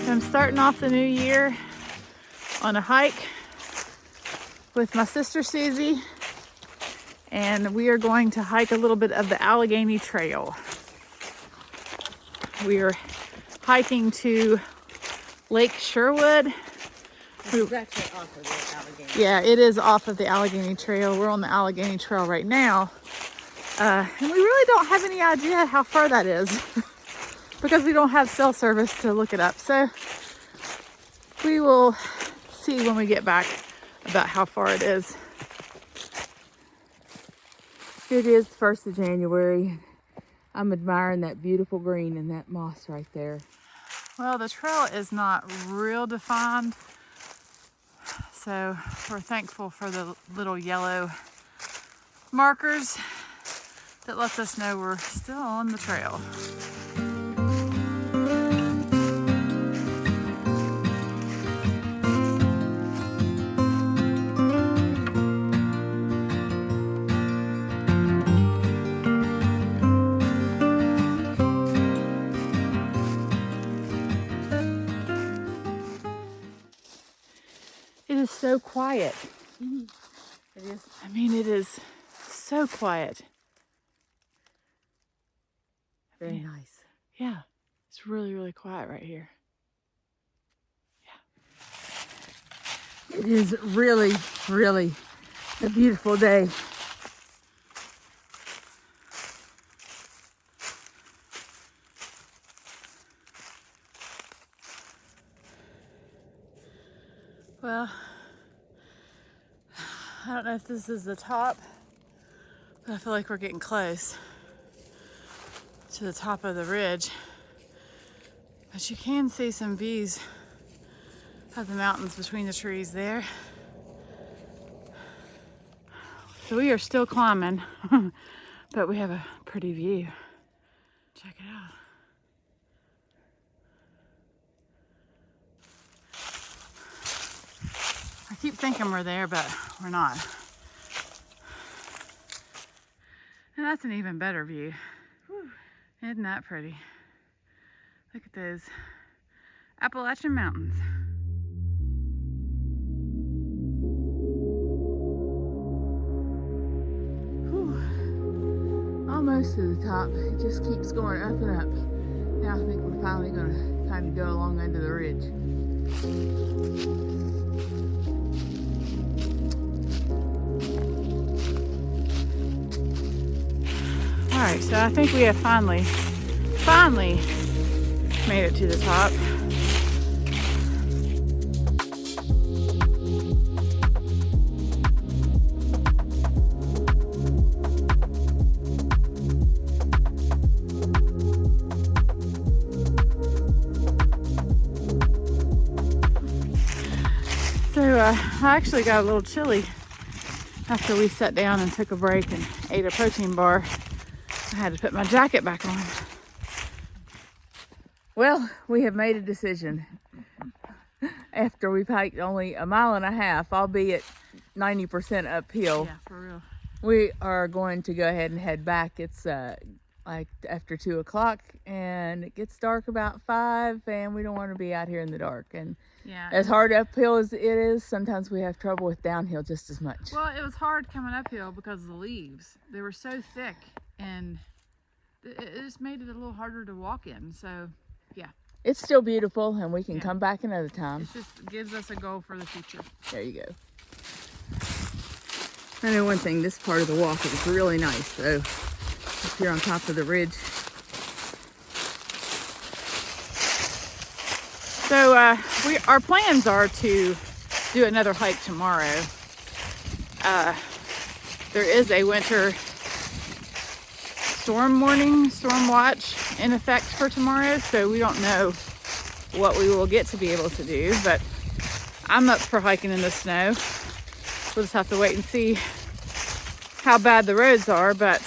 So I'm starting off the new year on a hike with my sister Suzi, and we are going to hike a little bit of the Allegheny Trail. We are hiking to Lake Sherwood. It's actually off of the Allegheny. Yeah, it is off of the Allegheny Trail. We're on the Allegheny Trail right now. And we really don't have any idea how far that is because we don't have cell service to look it up. So we will see when we get back about how far it is. It is 1st of January. I'm admiring that beautiful green and that moss right there. Well, the trail is not real defined, so we're thankful for the little yellow markers that lets us know we're still on the trail. It is so quiet. It is. I mean, it is so quiet. Very nice. Yeah, it's really, really quiet right here. Yeah. It is really, really a beautiful day. Well, I don't know if this is the top, but I feel like we're getting close to the top of the ridge. But you can see some views of the mountains between the trees there. So we are still climbing, but we have a pretty view. Check it out. I keep thinking we're there, but we're not. And that's an even better view. Whew. Isn't that pretty? Look at those Appalachian Mountains. Whew. Almost to the top. It just keeps going up and up. Now I think we're finally going to kind of go along under the ridge. All right, so I think we have finally made it to the top. So I actually got a little chilly after we sat down and took a break and ate a protein bar. I had to put my jacket back on. Well, we have made a decision. After we've hiked only 1.5 miles, albeit 90% uphill, Yeah, for real. we are going to go ahead and head back. It's like after 2 o'clock and it gets dark about 5, and we don't want to be out here in the dark. And Yeah. as hard uphill as it is, sometimes we have trouble with downhill just as much. Well, it was hard coming uphill because of the leaves. They were so thick, and it just made it a little harder to walk in. So, yeah. It's still beautiful, and we can Yeah. come back another time. It just gives us a goal for the future. There you go. I know one thing, this part of the walk is really nice. So up here on top of the ridge. So our plans are to do another hike tomorrow. There is a winter storm watch in effect for tomorrow, so we don't know what we will get to be able to do, but I'm up for hiking in the snow. We'll just have to wait and see how bad the roads are, but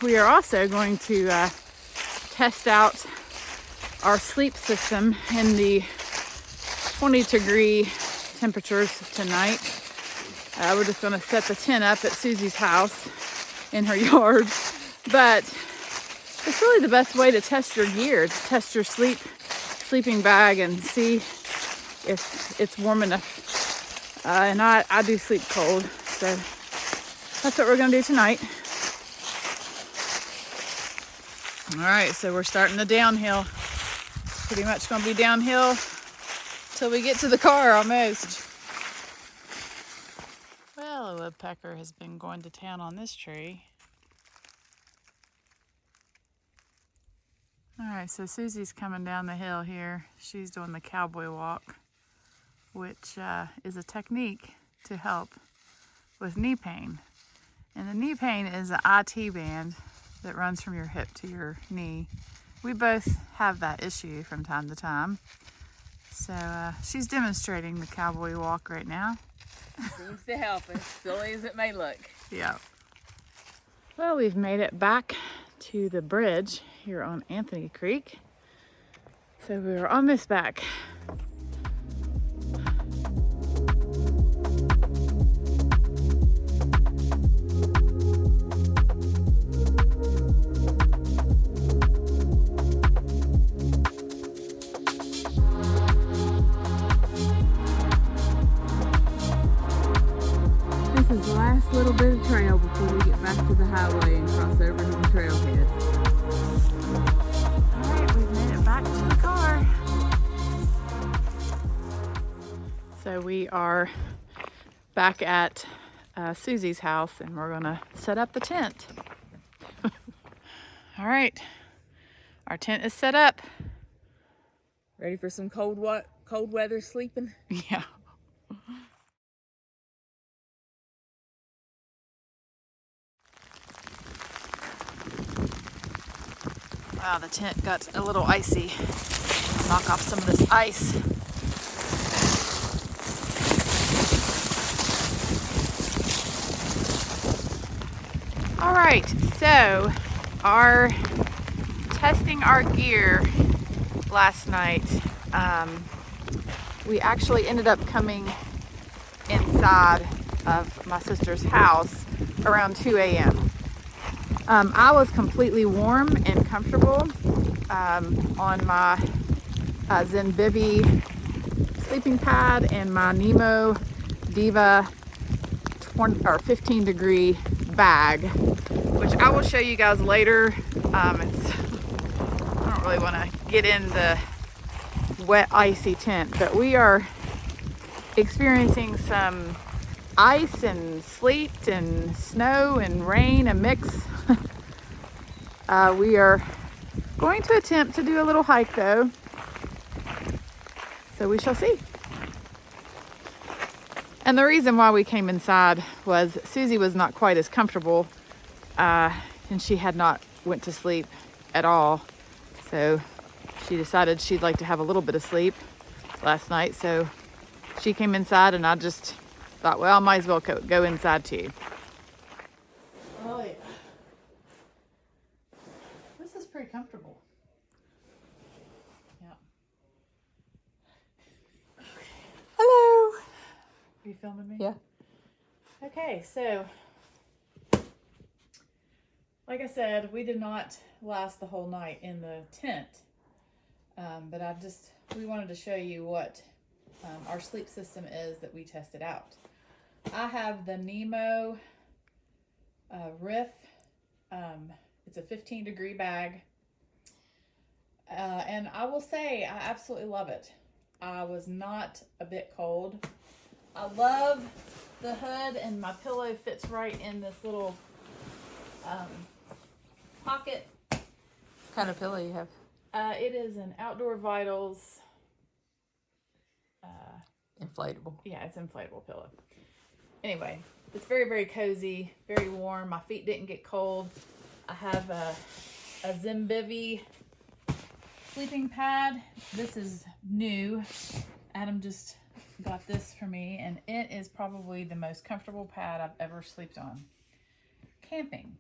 we are also going to test out our sleep system in the 20-degree temperatures tonight. We're just going to set the tent up at Suzi's house in her yard, but it's really the best way to test your gear, to test your sleep sleeping bag and see if it's warm enough. And I do sleep cold, so that's what we're gonna do tonight. All right, so we're starting the downhill. Pretty much gonna be downhill till we get to the car almost. Well, a woodpecker has been going to town on this tree. All right, so Susie's coming down the hill here. She's doing the cowboy walk, which is a technique to help with knee pain. And the knee pain is an IT band that runs from your hip to your knee. We both have that issue from time to time. So she's demonstrating the cowboy walk right now. Seems to help, as silly as it may look. Yeah. Well, we've made it back to the bridge here on Anthony Creek. So we're almost back. This is the last little bit of trail before we get back to the highway and cross over to the trailhead. All right, we've made it back to the car. So we are back at Susie's house, and we're gonna set up the tent. All right, our tent is set up. Ready for some cold weather sleeping? Yeah. Wow, the tent got a little icy. Knock off some of this ice. All right, so testing our gear last night, we actually ended up coming inside of my sister's house around 2 a.m. I was completely warm and comfortable on my Zenbivy sleeping pad and my Nemo Diva 15 degree bag, which I will show you guys later. I don't really want to get in the wet, icy tent, but we are experiencing some ice and sleet and snow and rain, a mix. We are going to attempt to do a little hike though, so we shall see. And the reason why we came inside was Susie was not quite as comfortable, and she had not went to sleep at all, so she decided she'd like to have a little bit of sleep last night, so she came inside, and I just thought, well, I might as well go inside too. Oh yeah. This is pretty comfortable. Yeah. Hello. Are you filming me? Yeah. Okay, so like I said, we did not last the whole night in the tent, but we wanted to show you what our sleep system is that we tested out. I have the Nemo Riff. It's a 15 degree bag, and I will say I absolutely love it. I was not a bit cold. I love the hood, and my pillow fits right in this little pocket. What kind of pillow you have? It is an Outdoor Vitals. Inflatable. Yeah, it's an inflatable pillow. Anyway, it's very, very cozy, very warm. My feet didn't get cold. I have a Zenbivy sleeping pad. This is new. Adam just got this for me, and it is probably the most comfortable pad I've ever slept on camping.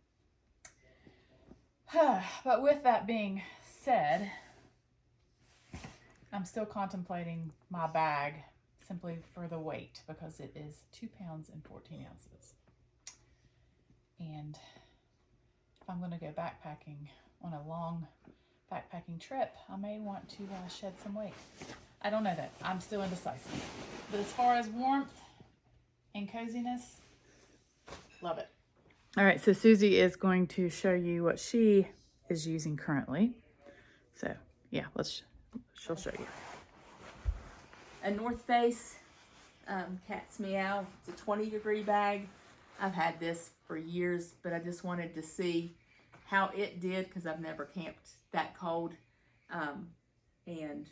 But with that being said, I'm still contemplating my bag simply for the weight, because it is 2 pounds and 14 ounces. And if I'm going to go backpacking on a long backpacking trip, I may want to shed some weight. I don't know that. I'm still indecisive. But as far as warmth and coziness, love it. All right, so Susie is going to show you what she is using currently. So yeah, she'll show you. A North Face Cat's Meow. It's a 20-degree bag. I've had this for years, but I just wanted to see how it did because I've never camped that cold. And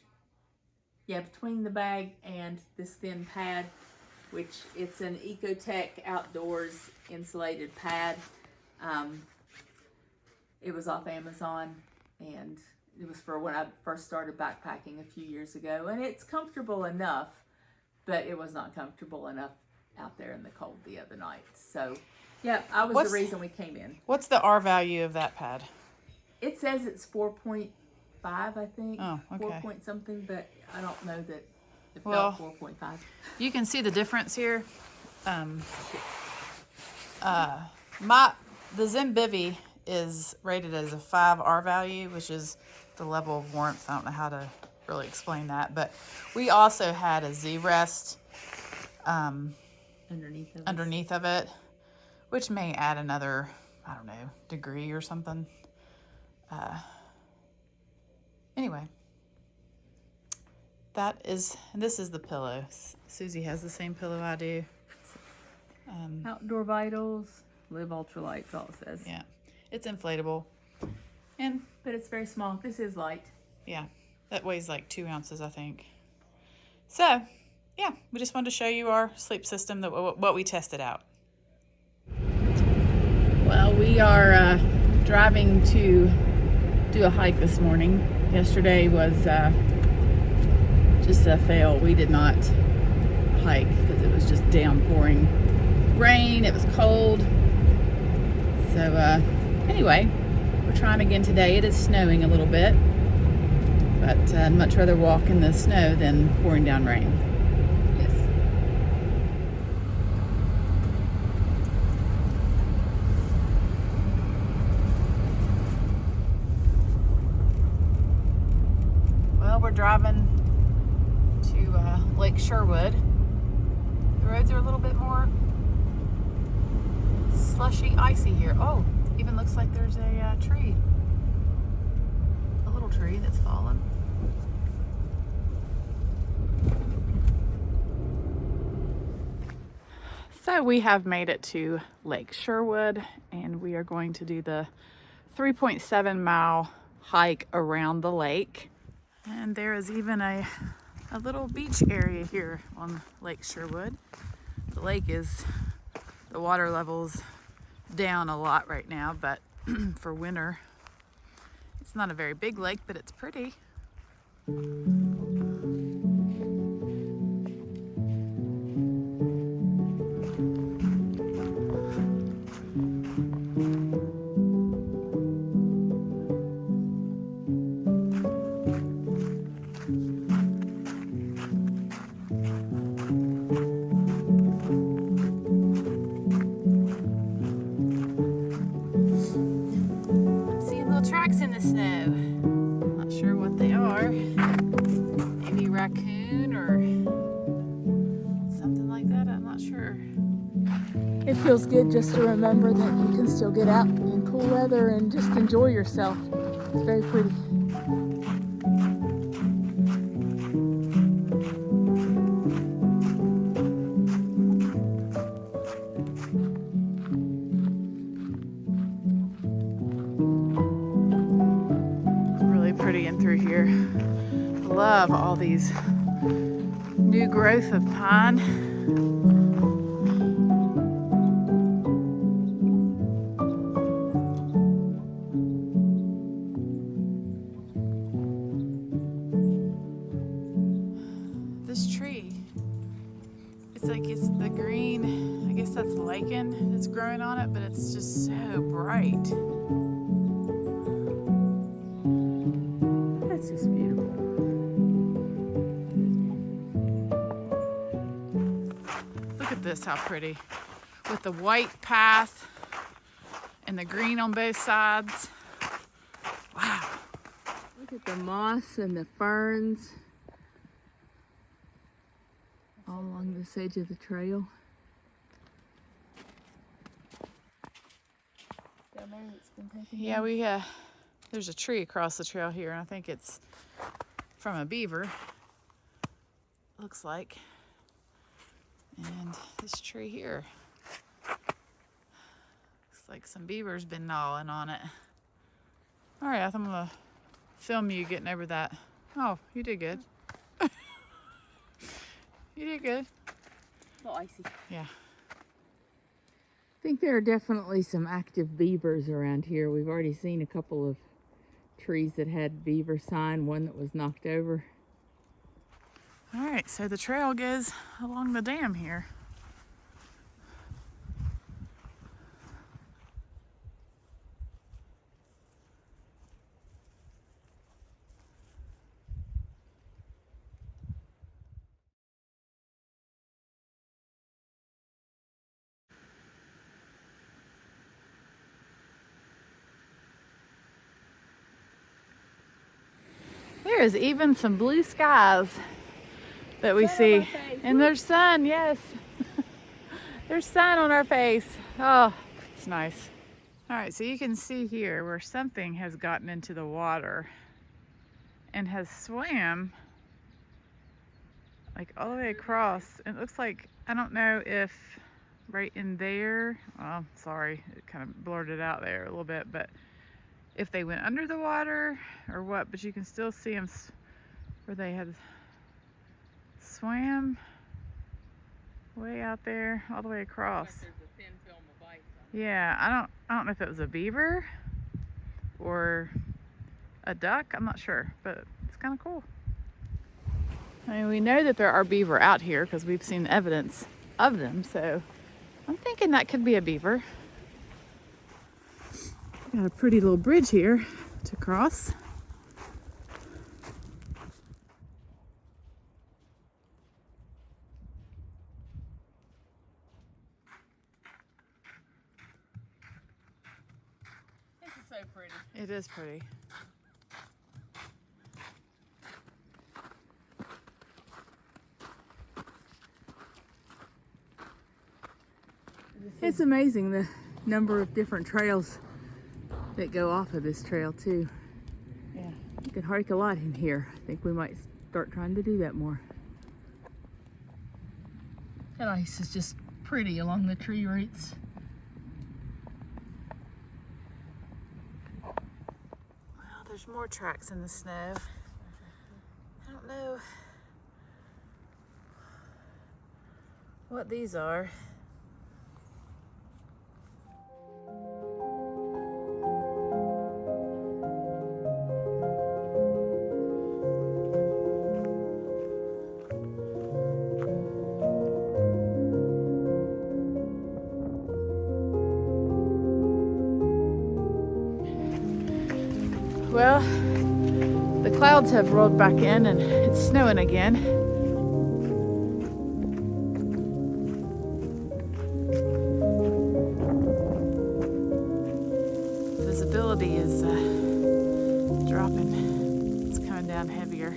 yeah, between the bag and this thin pad, which it's an Ecotech Outdoors insulated pad. It was off Amazon, and it was for when I first started backpacking a few years ago. And it's comfortable enough, but it was not comfortable enough out there in the cold the other night. So yeah, I was the reason we came in. What's the R value of that pad? It says it's 4.5, I think. Oh, okay. 4 point something, but I don't know that it Well, felt 4.5. You can see the difference here. The Zimbivy is rated as a 5 R value, which is the level of warmth. I don't know how to really explain that, but we also had a Z-Rest underneath of it, which may add another, I don't know, degree or something. Anyway, this is the pillow. Susie has the same pillow I do. Outdoor Vitals, Live Ultralight, all it says. Yeah, it's inflatable, But it's very small. This is light. yeah, that weighs like 2 ounces, I think. So, yeah, we just wanted to show you our sleep system, what we tested out. Well, we are driving to do a hike this morning. Yesterday was just a fail. We did not hike because it was just downpouring rain. It was cold. So anyway, we're trying again today. It is snowing a little bit, but I'd much rather walk in the snow than pouring down rain. Yes. Well, we're driving to Lake Sherwood. The roads are a little bit more slushy, icy here. Oh, even looks like there's a tree. A little tree that's fallen. So we have made it to Lake Sherwood, and we are going to do the 3.7 mile hike around the lake. And there is even a little beach area here on Lake Sherwood. The lake the water level's down a lot right now, but for winter, it's not a very big lake, but it's pretty. Tracks in the snow. Not sure what they are. Maybe raccoon or something like that. I'm not sure. It feels good just to remember that you can still get out in cool weather and just enjoy yourself. It's very pretty. Pretty in through here. Love all these new growth of pine. This tree, it's the green, I guess that's lichen that's growing on it, but it's just so bright. That's just beautiful. Look at this, how pretty. With the white path and the green on both sides. Wow. Look at the moss and the ferns all along this edge of the trail. Yeah, there's a tree across the trail here, and I think it's from a beaver, looks like. And this tree here, looks like some beaver's been gnawing on it. All right, I'm gonna film you getting over that. Oh, you did good. You did good. A little icy. Yeah. I think there are definitely some active beavers around here. We've already seen a couple of trees that had beaver sign, one that was knocked over. All right, so the trail goes along the dam here. There is even some blue skies that we see. And there's sun, yes. There's sun on our face. Oh, it's nice. All right, so you can see here where something has gotten into the water and has swam like all the way across. It looks like, I don't know if right in there, well, sorry, it kind of blurred it out there a little bit, but if they went under the water or what, but you can still see them where they had swam way out there all the way across. Like there's a thin film of ice on Yeah, I don't know if it was a beaver or a duck, I'm not sure, but it's kind of cool. I mean, we know that there are beaver out here because we've seen evidence of them, so I'm thinking that could be a beaver. Got a pretty little bridge here to cross. This is so pretty. It is pretty. It's amazing the number of different trails that go off of this trail too. Yeah. You could hike a lot in here. I think we might start trying to do that more. That ice is just pretty along the tree roots. Well, there's more tracks in the snow. I don't know what these are. Well, the clouds have rolled back in and it's snowing again. Visibility is dropping. It's coming down heavier.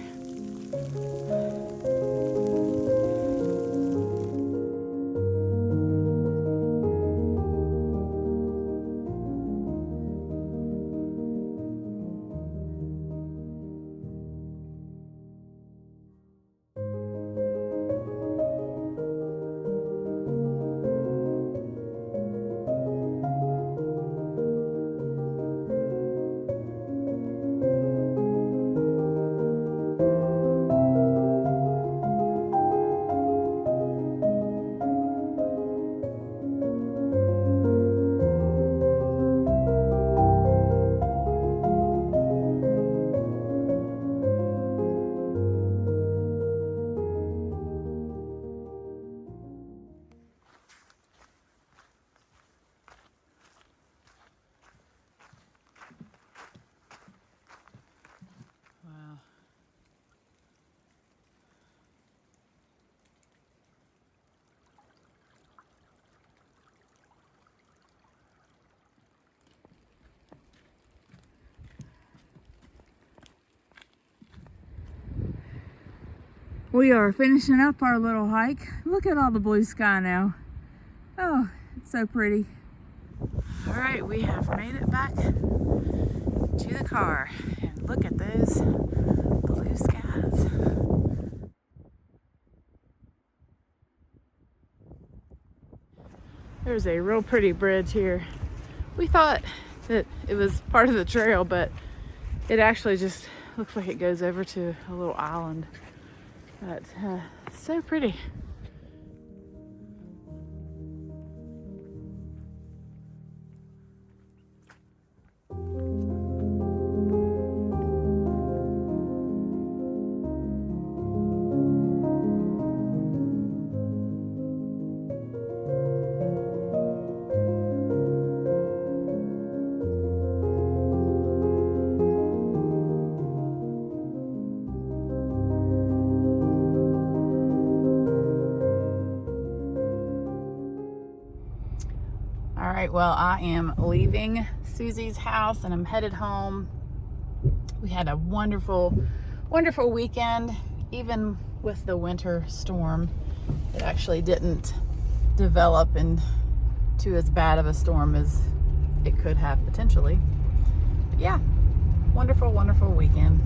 We are finishing up our little hike. Look at all the blue sky now. Oh, it's so pretty. All right, we have made it back to the car. And look at those blue skies. There's a real pretty bridge here. We thought that it was part of the trail, but it actually just looks like it goes over to a little island. But it's so pretty. All right, well, I am leaving Suzi's house and I'm headed home. We had a wonderful, wonderful weekend, even with the winter storm. It actually didn't develop into as bad of a storm as it could have potentially. But yeah, wonderful, wonderful weekend.